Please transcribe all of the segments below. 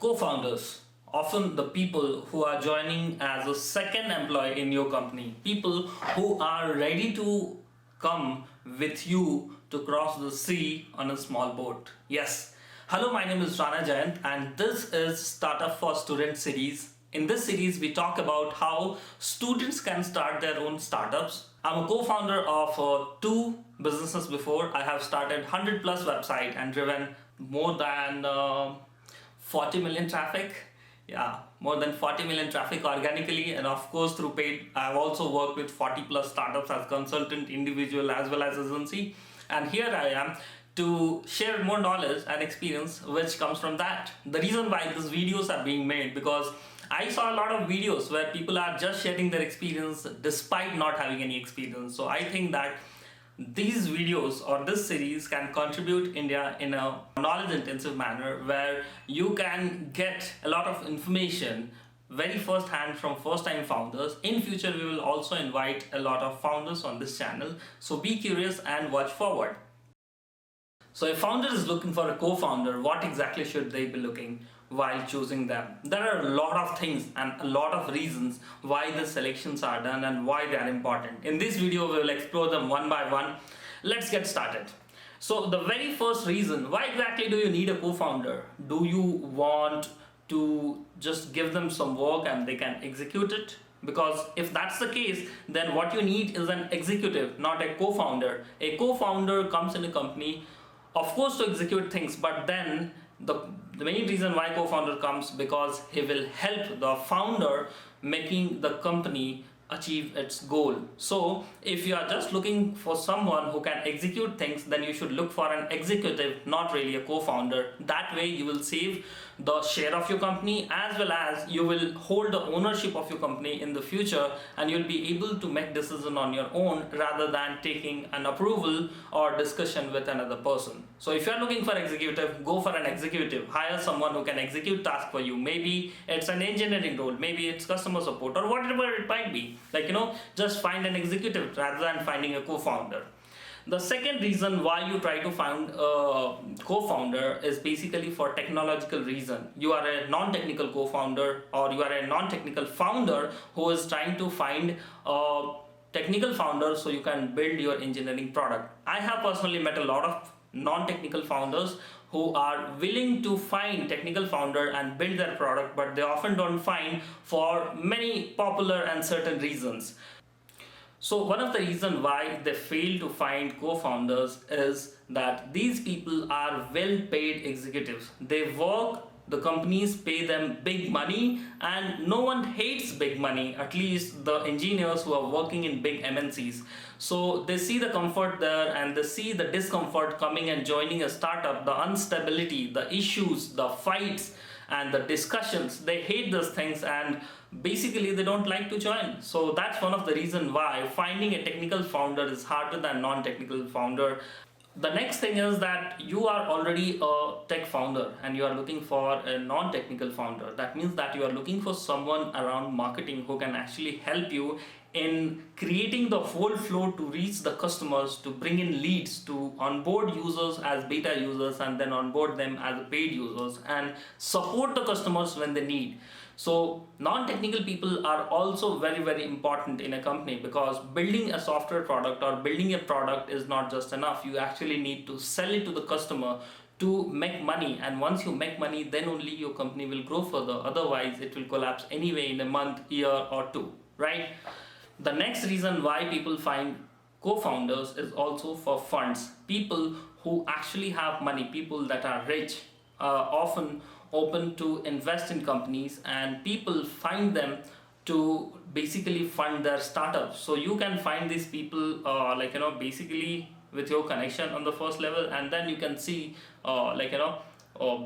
Co-founders, often the people who are joining as a second employee in your company, people who are ready to come with you to cross the sea on a small boat. Yes. Hello, my name is Rana Jayant and this is Startup for Students series. In this series, we talk about how students can start their own startups. I'm a co-founder of two businesses before. I have started 100 plus website and driven more than 40 million traffic. Yeah, more than 40 million traffic organically, and of course through paid. I've also worked with 40 plus startups as consultant, individual as well as agency, and here I am to share more knowledge and experience which comes from that. The reason why these videos are being made, because I saw a lot of videos where people are just sharing their experience despite not having any experience. So I think that these videos or this series can contribute India in a knowledge intensive manner where you can get a lot of information very first hand from first time founders. In future we will also invite a lot of founders on this channel, so be curious and watch forward. So if founder is looking for a co-founder, what exactly should they be looking while choosing them? There are a lot of things and a lot of reasons why the selections are done and why they are important. In this video, we will explore them one by one. Let's get started. So the very first reason, why exactly do you need a co-founder? Do you want to just give them some work and they can execute it? Because if that's the case, then what you need is an executive, not a co-founder. A co-founder comes in a company, of course, to execute things, but then the main reason why co-founder comes, because he will help the founder making the company achieve its goal. So if you are just looking for someone who can execute things, then you should look for an executive, not really a co-founder. That way you will save the share of your company, as well as you will hold the ownership of your company in the future, and you'll be able to make decision on your own rather than taking an approval or discussion with another person. So if you're looking for executive, go for an executive. Hire someone who can execute tasks for you. Maybe it's an engineering role, maybe it's customer support, or whatever it might be. Just find an executive rather than finding a co-founder. The second reason why you try to find a co-founder is basically for technological reason. You are a non-technical co-founder, or you are a non-technical founder who is trying to find a technical founder so you can build your engineering product. I have personally met a lot of non-technical founders who are willing to find technical founder and build their product, but they often don't find for many popular and certain reasons. So one of the reasons why they fail to find co-founders is that these people are well-paid executives. They work, the companies pay them big money, and no one hates big money, at least the engineers who are working in big MNCs. So they see the comfort there and they see the discomfort coming and joining a startup, the instability, the issues, the fights and the discussions. They hate those things and basically they don't like to join. So that's one of the reasons why finding a technical founder is harder than non-technical founder. The next thing is that you are already a tech founder and you are looking for a non-technical founder. That means that you are looking for someone around marketing who can actually help you in creating the whole flow to reach the customers, to bring in leads, to onboard users as beta users and then onboard them as paid users, and support the customers when they need. So non-technical people are also very important in a company, because building a software product or building a product is not just enough. You actually need to sell it to the customer to make money, and once you make money, then only your company will grow further. Otherwise it will collapse anyway in a month, year or two, right? The next reason why people find co-founders is also for funds. People who actually have money, people that are rich, often open to invest in companies, and people find them to basically fund their startups. So you can find these people basically with your connection on the first level, and then you can see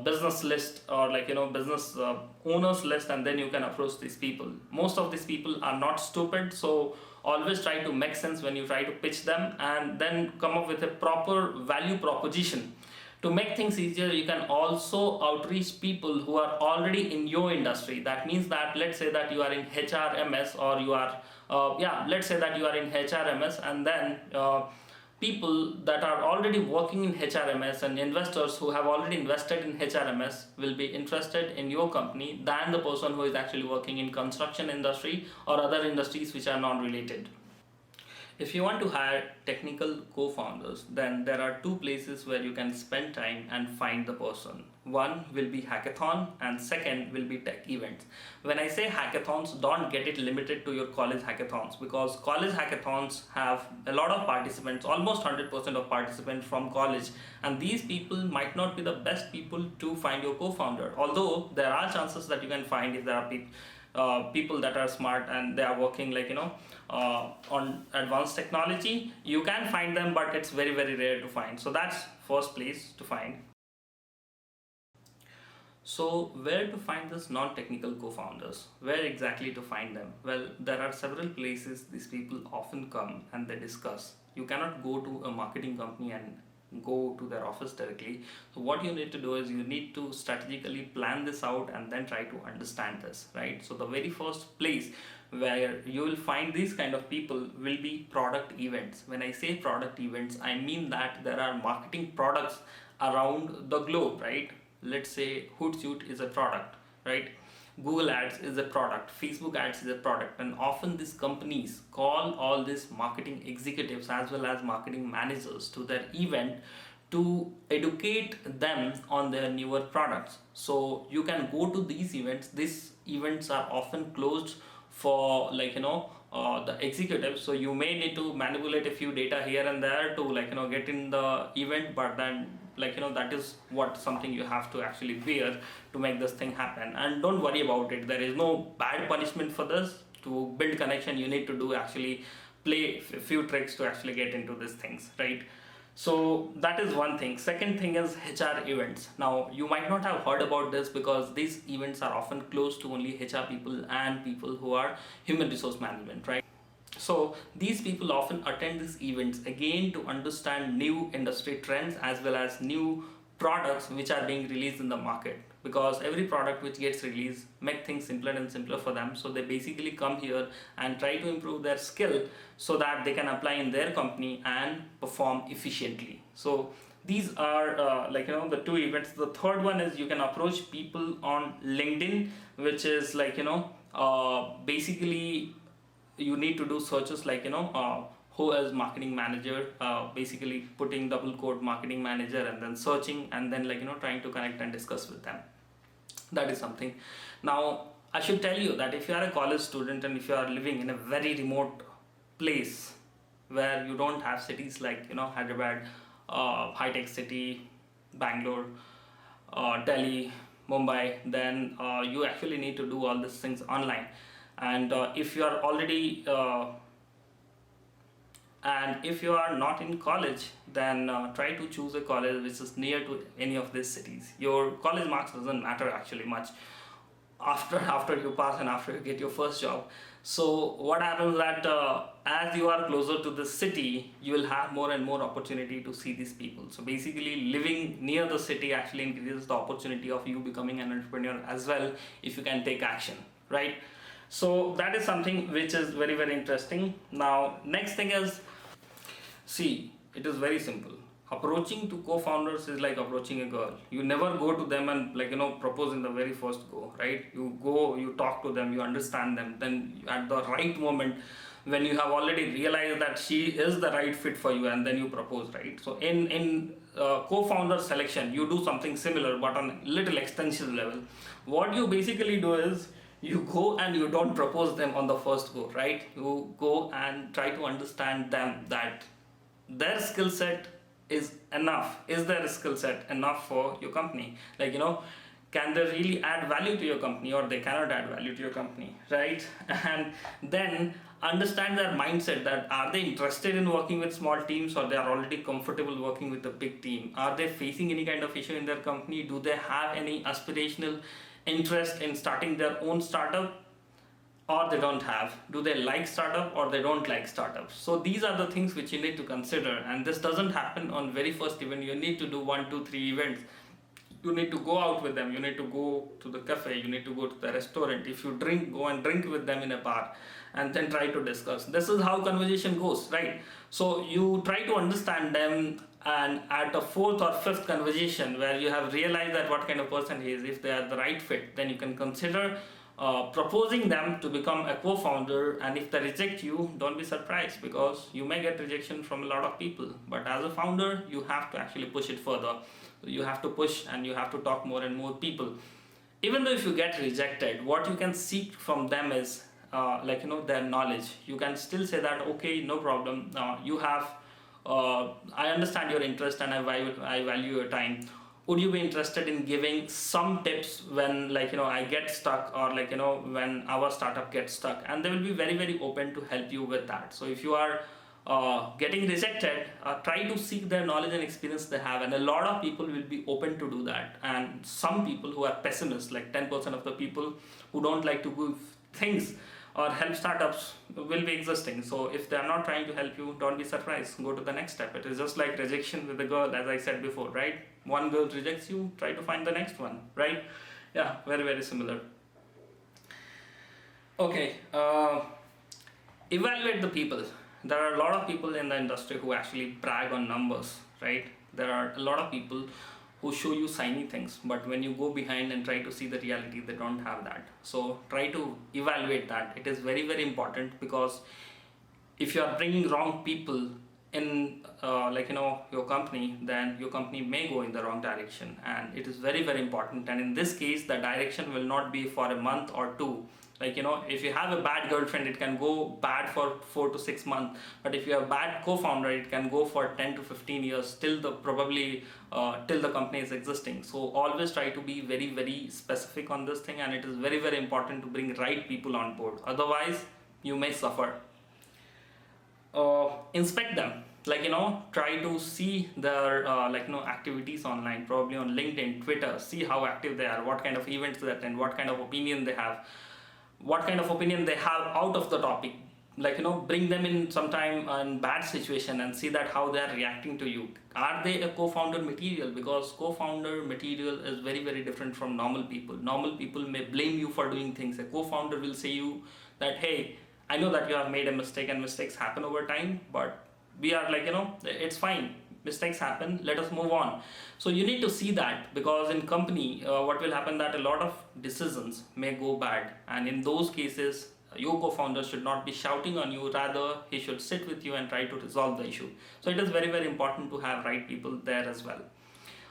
business list or business owners list, and then you can approach these people. Most of these people are not stupid, so always try to make sense when you try to pitch them, and then come up with a proper value proposition. To make things easier, you can also outreach people who are already in your industry. That means that, let's say that you are in HRMS, or you are let's say that you are in HRMS, and then people that are already working in HRMS and investors who have already invested in HRMS will be interested in your company than the person who is actually working in construction industry or other industries which are non-related. If you want to hire technical co-founders, then there are two places where you can spend time and find the person. One will be hackathon and second will be tech events. When I say hackathons, don't get it limited to your college hackathons, because college hackathons have a lot of participants, almost 100% of participants from college, and these people might not be the best people to find your co-founder, although there are chances that you can find if there are people that are smart and they are working on advanced technology. You can find them, but it's very rare to find. So that's first place to find. So where to find this non-technical co-founders? Where exactly to find them? Well, there are several places these people often come and they discuss. You cannot go to a marketing company and go to their office directly. So what you need to do is you need to strategically plan this out and then try to understand this, right? So the very first place where you will find these kind of people will be product events. When I say product events, I mean that there are marketing products around the globe, right? Let's say Hootsuite is a product, right? Google ads is a product, Facebook ads is a product, and often these companies call all these marketing executives as well as marketing managers to their event to educate them on their newer products. So you can go to these events. These events are often closed for the executives, so you may need to manipulate a few data here and there to get in the event, but then that is what something you have to actually bear to make this thing happen. And don't worry about it, there is no bad punishment for this. To build connection, you need to do actually play a few tricks to actually get into these things, right? So that is one thing. Second thing is HR events. Now you might not have heard about this because these events are often closed to only HR people and people who are human resource management, right? So these people often attend these events again to understand new industry trends as well as new products which are being released in the market, because every product which gets released make things simpler and simpler for them. So they basically come here and try to improve their skill so that they can apply in their company and perform efficiently. So these are the two events. The third one is you can approach people on LinkedIn, which is basically you need to do searches who is marketing manager, basically putting double quote marketing manager and then searching and then trying to connect and discuss with them. That is something. Now I should tell you that if you are a college student and if you are living in a very remote place where you don't have cities like Hyderabad, high tech city, Bangalore, Delhi, Mumbai, then you actually need to do all these things online. And if you are already and if you are not in college, then try to choose a college which is near to any of these cities. Your college marks doesn't matter actually much after you pass and after you get your first job. So what happens that as you are closer to the city, you will have more and more opportunity to see these people. So basically living near the city actually increases the opportunity of you becoming an entrepreneur as well, if you can take action, right? So that is something which is very interesting. Now next thing is, see, it is very simple. Approaching to co-founders is like approaching a girl. You never go to them and propose in the very first go, right? You go, you talk to them, you understand them, then at the right moment when you have already realized that she is the right fit for you, and then you propose, right? So in co-founder selection, you do something similar but on little extensive level. What you basically do is you go and you don't propose them on the first go, right? You go and try to understand them, that their skill set is enough. Is their skill set enough for your company? Can they really add value to your company, or they cannot add value to your company, right? And then understand their mindset, that are they interested in working with small teams, or they are already comfortable working with a big team? Are they facing any kind of issue in their company? Do they have any aspirational interest in starting their own startup, or they don't have? Do they like startup or they don't like startups? So these are the things which you need to consider, and this doesn't happen on very first event. You need to do 1, 2, 3 events You need to go out with them, you need to go to the cafe, you need to go to the restaurant. If you drink, go and drink with them in a bar, and then try to discuss. This is how conversation goes, right? So you try to understand them, and at a fourth or fifth conversation where you have realized that what kind of person he is, if they are the right fit, then you can consider proposing them to become a co-founder. And if they reject you, don't be surprised, because you may get rejection from a lot of people, but as a founder you have to actually push it further. You have to push and you have to talk more and more people. Even though if you get rejected, what you can seek from them is their knowledge. You can still say that, okay, no problem, you have I understand your interest and I value your time. Would you be interested in giving some tips when I get stuck, or when our startup gets stuck? And they will be very very open to help you with that. So if you are getting rejected, try to seek their knowledge and experience they have, and a lot of people will be open to do that. And some people who are pessimists, like 10% of the people who don't like to do things or help startups, will be existing. So if they are not trying to help you, don't be surprised, go to the next step. It is just like rejection with a girl, as I said before, right? One girl rejects you, try to find the next one, right? Yeah, very very similar. Okay, evaluate the people. There are a lot of people in the industry who actually brag on numbers, right? There are a lot of people who show you shiny things, but when you go behind and try to see the reality, they don't have that. So try to evaluate that. It is very very important, because if you are bringing wrong people in your company, then your company may go in the wrong direction, and it is very very important. And in this case, the direction will not be for a month or two. If you have a bad girlfriend, it can go bad for 4 to 6 months, but if you have a bad co-founder, it can go for 10 to 15 years, till the company is existing. So always try to be very very specific on this thing, and it is very very important to bring right people on board, otherwise you may suffer. Inspect them, try to see their activities online, probably on LinkedIn, Twitter. See how active they are, what kind of events they attend, what kind of opinion they have, out of the topic. Bring them in sometime in bad situation and see that how they are reacting to you. Are they a co-founder material? Because co-founder material is very very different from normal people. Normal people may blame you for doing things. A co-founder will say you that, hey, I know that you have made a mistake, and mistakes happen over time, but we are it's fine, mistakes happen, let us move on. So you need to see that, because in company what will happen, that a lot of decisions may go bad, and in those cases your co-founder should not be shouting on you, rather he should sit with you and try to resolve the issue. So it is very very important to have right people there as well.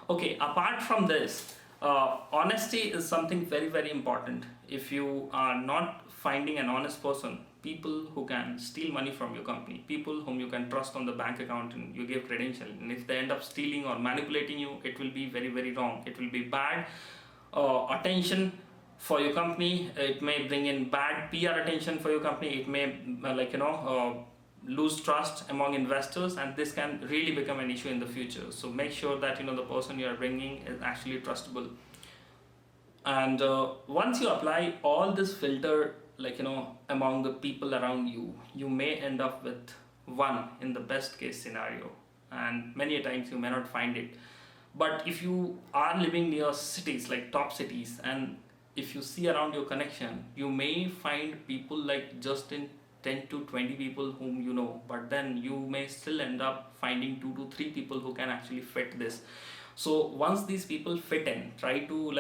Okay, apart from this, honesty is something very very important. If you are not finding an honest person, people who can steal money from your company, people whom you can trust on the bank account and you give credential, and if they end up stealing or manipulating you, it will be very very wrong. It will be bad attention for your company. It may bring in bad PR attention for your company. It may lose trust among investors, and this can really become an issue in the future. So make sure that the person you are bringing is actually trustable. And once you apply all this filter among the people around you, you may end up with one in the best case scenario, and many a times you may not find it. But if you are living near cities, like top cities, and if you see around your connection, you may find people like just in 10 to 20 people whom you know, but then you may still end up finding 2 to 3 people who can actually fit this. So once these people fit in, try to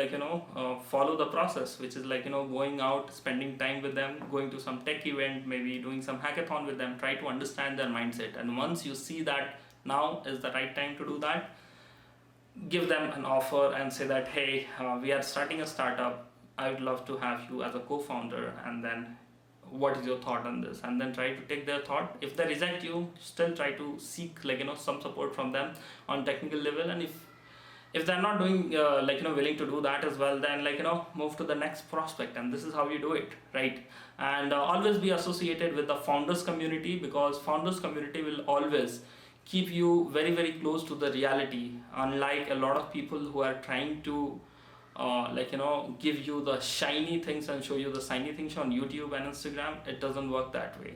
follow the process, which is going out, spending time with them, going to some tech event, maybe doing some hackathon with them. Try to understand their mindset, and once you see that now is the right time to do that, give them an offer and say that, hey, we are starting a startup, I would love to have you as a co-founder, and then what is your thought on this? And then try to take their thought. If they reject you, still try to seek some support from them on technical level. And if they're not doing willing to do that as well, then move to the next prospect. And this is how you do it, right? And always be associated with the founders community, because founders community will always keep you very very close to the reality, unlike a lot of people who are trying to give you the shiny things and show you the shiny things on YouTube and Instagram. It doesn't work that way.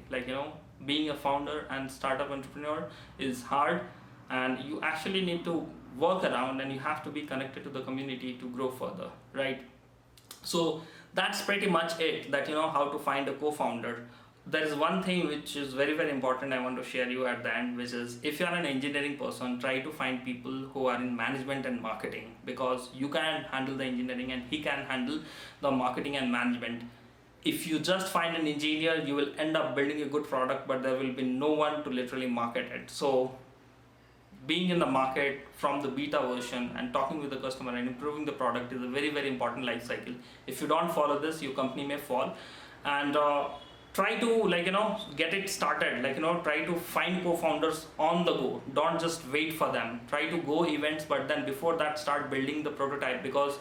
Being a founder and startup entrepreneur is hard, and you actually need to work around, and you have to be connected to the community to grow further, right? So that's pretty much it, that how to find a co-founder. There is one thing which is very very important I want to share you at the end, which is, if you are an engineering person, try to find people who are in management and marketing, because you can handle the engineering and he can handle the marketing and management. If you just find an engineer, you will end up building a good product, but there will be no one to literally market it. So being in the market from the beta version and talking with the customer and improving the product is a very very important life cycle. If you don't follow this, your company may fall. And try to get it started, try to find co-founders on the go. Don't just wait for them. Try to go events, but then before that, start building the prototype, because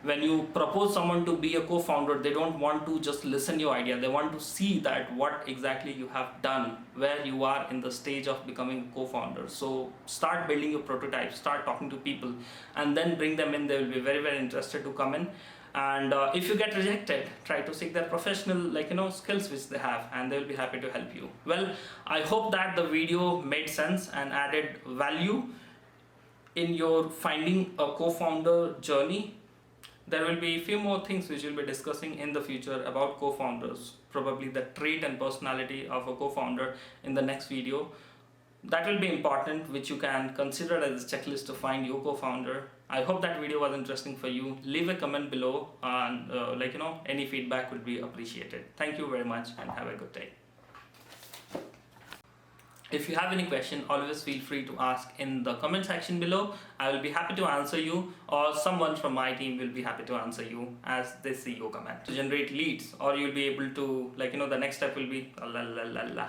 when you propose someone to be a co-founder, they don't want to just listen your idea. They want to see that what exactly you have done, where you are in the stage of becoming a co-founder. So start building your prototype, start talking to people, and then bring them in. They will be very very interested to come in. And if you get rejected, try to seek their professional skills which they have, and they will be happy to help you. Well, I hope that the video made sense and added value in your finding a co-founder journey. There will be a few more things which we'll be discussing in the future about co-founders, probably the trait and personality of a co-founder in the next video. That will be important, which you can consider as a checklist to find your co-founder. I hope that video was interesting for you. Leave a comment below, and any feedback would be appreciated. Thank you very much and have a good day. If you have any question, always feel free to ask in the comment section below. I will be happy to answer you, or someone from my team will be happy to answer you as they see your comment. To generate leads, or you'll be able to the next step will be la la la la.